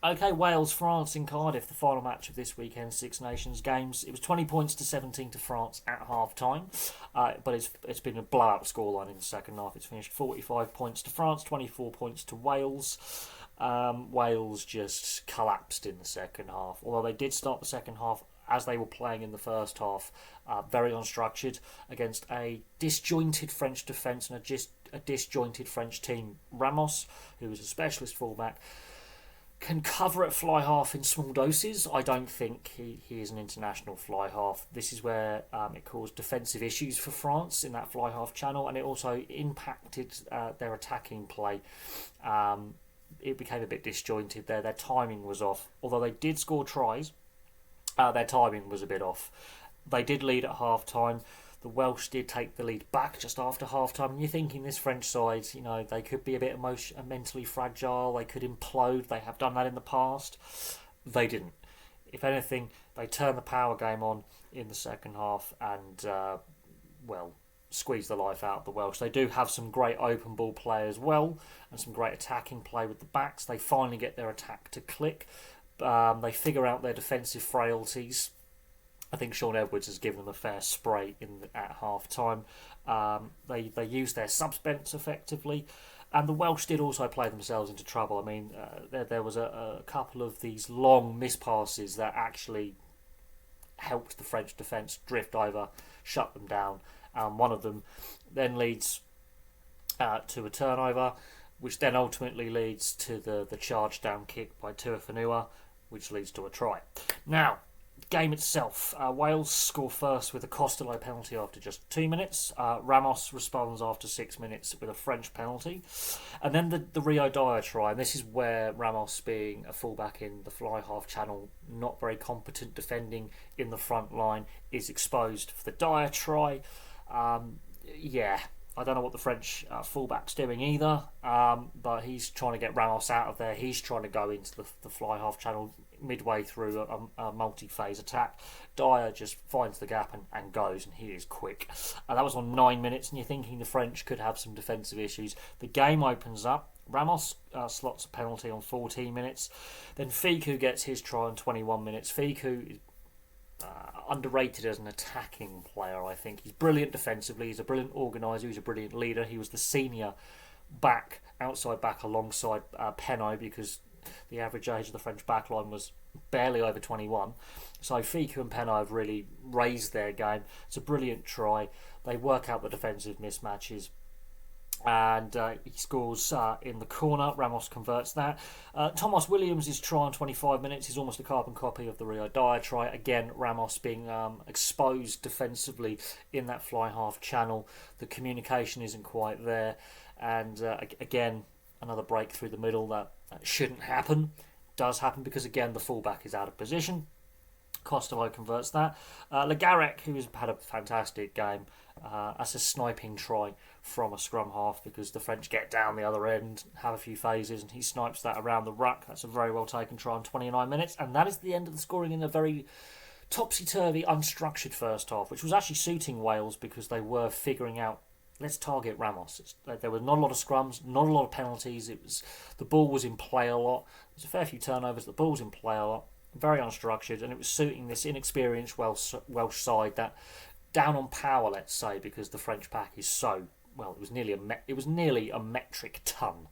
Okay, Wales, France in Cardiff, the final match of this weekend's Six Nations games. It was 20 points to 17 to France at half time, but it's been a blowout scoreline in the second half. It's finished 45 points to France, 24 points to Wales. Wales just collapsed in the second half, although they did start the second half as they were playing in the first half, very unstructured against a disjointed French defence and a disjointed French team. Ramos, who was a specialist fullback, can cover at fly half in small doses. I don't think he is an international fly half. This is where it caused defensive issues for France in that fly half channel, and it also impacted their attacking play. It became a bit disjointed there. Their timing was off. Although they did score tries, their timing was a bit off. They did lead at half time. The Welsh did take the lead back just after half time. And you're thinking this French side, they could be a bit mentally fragile. They could implode. They have done that in the past. They didn't. If anything, they turned the power game on in the second half and, squeezed the life out of the Welsh. They do have some great open ball play as well and some great attacking play with the backs. They finally get their attack to click. They figure out their defensive frailties. I think Sean Edwards has given them a fair spray at half time. They use their subs-bench effectively, and the Welsh did also play themselves into trouble. I mean, there was a couple of these long miss passes that actually helped the French defence drift over, shut them down. One of them then leads to a turnover, which then ultimately leads to the charge down kick by Tuafanua, which leads to a try. Now, game itself, Wales score first with a Costello penalty after just 2 minutes. Ramos responds after 6 minutes with a French penalty. And then the Rio Dyer try, and this is where Ramos, being a fullback in the fly half channel, not very competent defending in the front line, is exposed for the Dyer try. I don't know what the French fullback's doing either, but he's trying to get Ramos out of there. He's trying to go into the fly half channel midway through a multi-phase attack. Dyer just finds the gap and goes, and he is quick. That was on 9 minutes, and you're thinking the French could have some defensive issues. The game opens up. Ramos slots a penalty on 14 minutes. Then Fickou gets his try on 21 minutes. Fickou is underrated as an attacking player, I think. He's brilliant defensively. He's a brilliant organiser. He's a brilliant leader. He was the senior outside back alongside Penaud, because the average age of the French backline was barely over 21. So Fickou and Penaud have really raised their game. It's a brilliant try. They work out the defensive mismatches. And he scores in the corner. Ramos converts that. Thomas Williams' try on 25 minutes is almost a carbon copy of the Rio Dyer try. Again, Ramos being exposed defensively in that fly half channel. The communication isn't quite there. And again, another break through the middle that shouldn't happen. Does happen because, again, the fullback is out of position. Costello converts that. Le Garrec, who has had a fantastic game, that's a sniping try from a scrum half, because the French get down the other end, have a few phases, and he snipes that around the ruck. That's a very well taken try on 29 minutes, and that is the end of the scoring in a very topsy-turvy, unstructured first half, which was actually suiting Wales because they were figuring out, let's target Ramos. There were not a lot of scrums, not a lot of penalties. The ball was in play a lot. There was a fair few turnovers. The ball was in play a lot. Very unstructured, and it was suiting this inexperienced Welsh side that down on power, let's say, because the French pack is so, it was nearly a metric ton.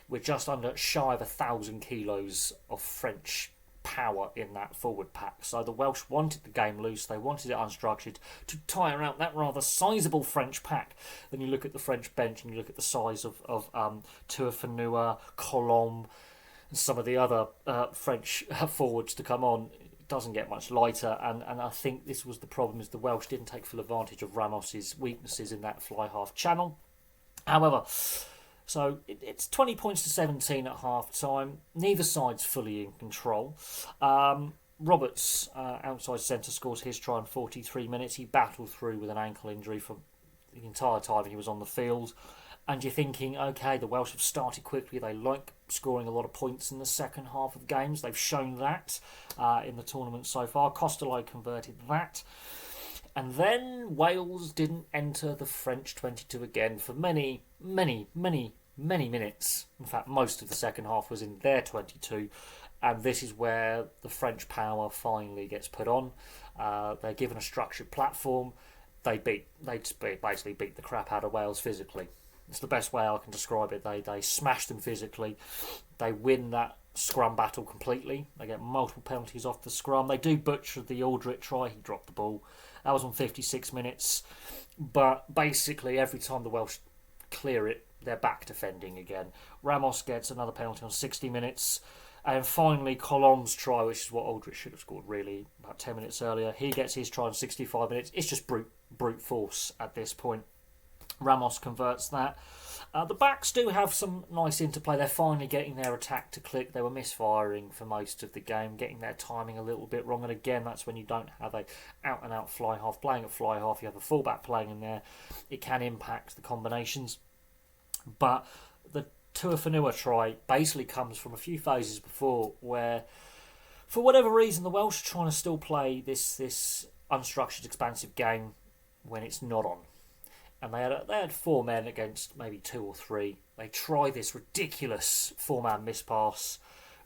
We're just shy of 1,000 kilos of French power in that forward pack. So the Welsh wanted the game loose. They wanted it unstructured to tire out that rather sizable French pack. Then you look at the French bench and you look at the size of Tuafanua, Colombe, and some of the other French forwards to come on. It doesn't get much lighter, and I think this was the problem, is the Welsh didn't take full advantage of Ramos's weaknesses in that fly half channel. However, so it's 20 points to 17 at half time. Neither side's fully in control. Roberts, outside centre, scores his try in 43 minutes. He battled through with an ankle injury for the entire time he was on the field. And you're thinking, okay, the Welsh have started quickly. They like scoring a lot of points in the second half of games. They've shown that in the tournament so far. Costello converted that. And then Wales didn't enter the French 22 again for many, many, many many minutes. In fact, most of the second half was in their 22, and this is where the French power finally gets put on. They're given a structured platform. They basically beat the crap out of Wales physically. It's the best way I can describe it. They smash them physically. They win that scrum battle completely. They get multiple penalties off the scrum. They do butcher the Aldrich try. He dropped the ball. That was on 56 minutes. But basically, every time the Welsh clear it, they're back defending again. Ramos gets another penalty on 60 minutes. And finally, Colom's try, which is what Aldrich should have scored really about 10 minutes earlier. He gets his try on 65 minutes. It's just brute force at this point. Ramos converts that. The backs do have some nice interplay. They're finally getting their attack to click. They were misfiring for most of the game, getting their timing a little bit wrong. And again, that's when you don't have a out-and-out fly half. Playing at fly half, you have a fullback playing in there. It can impact the combinations. But the Tuafonua try basically comes from a few phases before where, for whatever reason, the Welsh are trying to still play this unstructured, expansive game when it's not on. And they had 4 men against maybe 2 or 3. They try this ridiculous 4-man miss pass.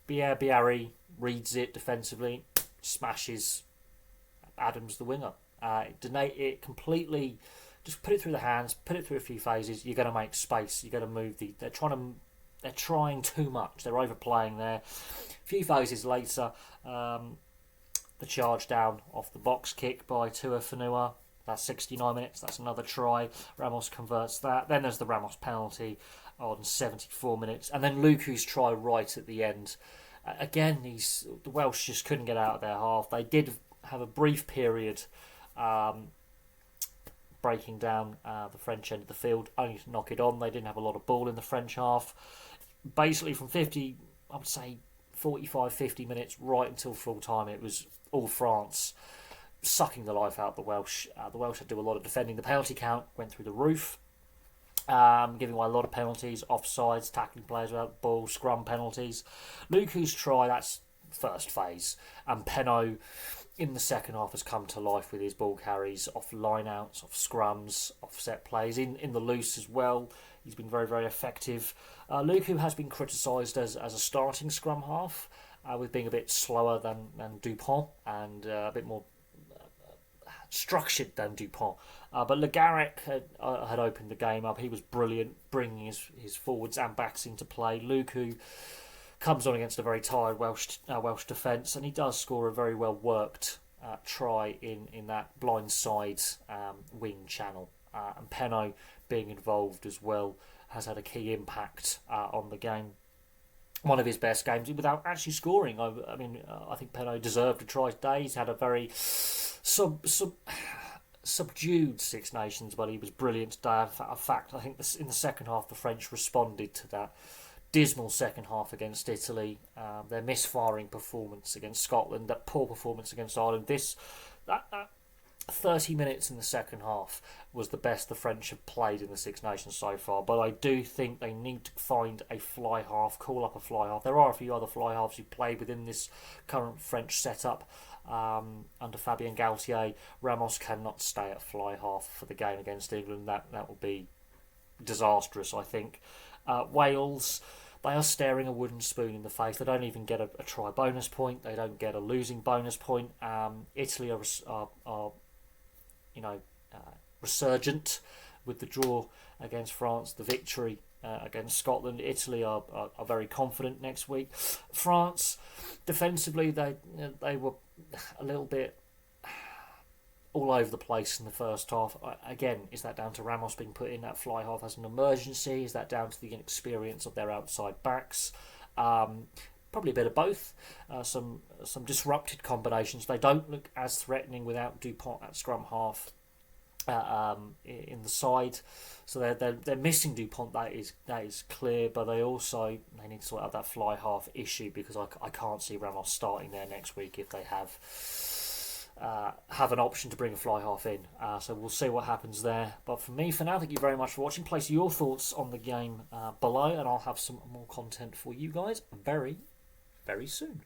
Biarri reads it defensively, smashes Adams, the winger. It completely, just put it through the hands, put it through a few phases. You're going to make space. You're going to move They're trying too much. They're overplaying there. A few phases later, the charge down off the box kick by Tuafonua. That's 69 minutes. That's another try. Ramos converts that. Then there's the Ramos penalty on 74 minutes. And then Luku's try right at the end. Again, the Welsh just couldn't get out of their half. They did have a brief period breaking down the French end of the field, only to knock it on. They didn't have a lot of ball in the French half. Basically from 50, I would say 45, 50 minutes right until full time, it was all France sucking the life out of the Welsh. The Welsh had to do a lot of defending. The penalty count went through the roof, giving away a lot of penalties, offsides, tackling players without the ball, scrum penalties. Luku's try, that's first phase. And Penaud in the second half has come to life with his ball carries, off line-outs, off scrums, off set plays, in the loose as well. He's been very, very effective. Luku has been criticised as a starting scrum half, with being a bit slower than Dupont and a bit more structured than Dupont. But Le Garrec had opened the game up. He was brilliant, bringing his forwards and backs into play. Luku comes on against a very tired Welsh defence, and he does score a very well worked try in that blind side wing channel. And Penaud being involved as well has had a key impact on the game. One of his best games without actually scoring. I think Penaud deserved a try today. He's had a very subdued Six Nations, but he was brilliant today. In fact, I think in the second half the French responded to that dismal second half against Italy, their misfiring performance against Scotland, that poor performance against Ireland. That 30 minutes in the second half was the best the French have played in the Six Nations so far. But I do think they need to find a fly half, call up a fly half. There are a few other fly halves who play within this current French setup. Under Fabien Galtier, Ramos cannot stay at fly half for the game against England. That will be disastrous, I think. Wales, they are staring a wooden spoon in the face. They don't even get a try bonus point. They don't get a losing bonus point. Italy are resurgent with the draw against France, the victory against Scotland. Italy are very confident next week. France, defensively, they were a little bit all over the place in the first half. Again, is that down to Ramos being put in that fly half as an emergency? Is that down to the inexperience of their outside backs? Probably a bit of both. Some disrupted combinations. They don't look as threatening without Dupont at scrum half in the side. So they're missing Dupont. That is clear. But they need to sort out that fly half issue, because I can't see Ramos starting there next week if they have an option to bring a fly half in. So we'll see what happens there. But for me, for now, thank you very much for watching. Place your thoughts on the game below, and I'll have some more content for you guys very, very soon.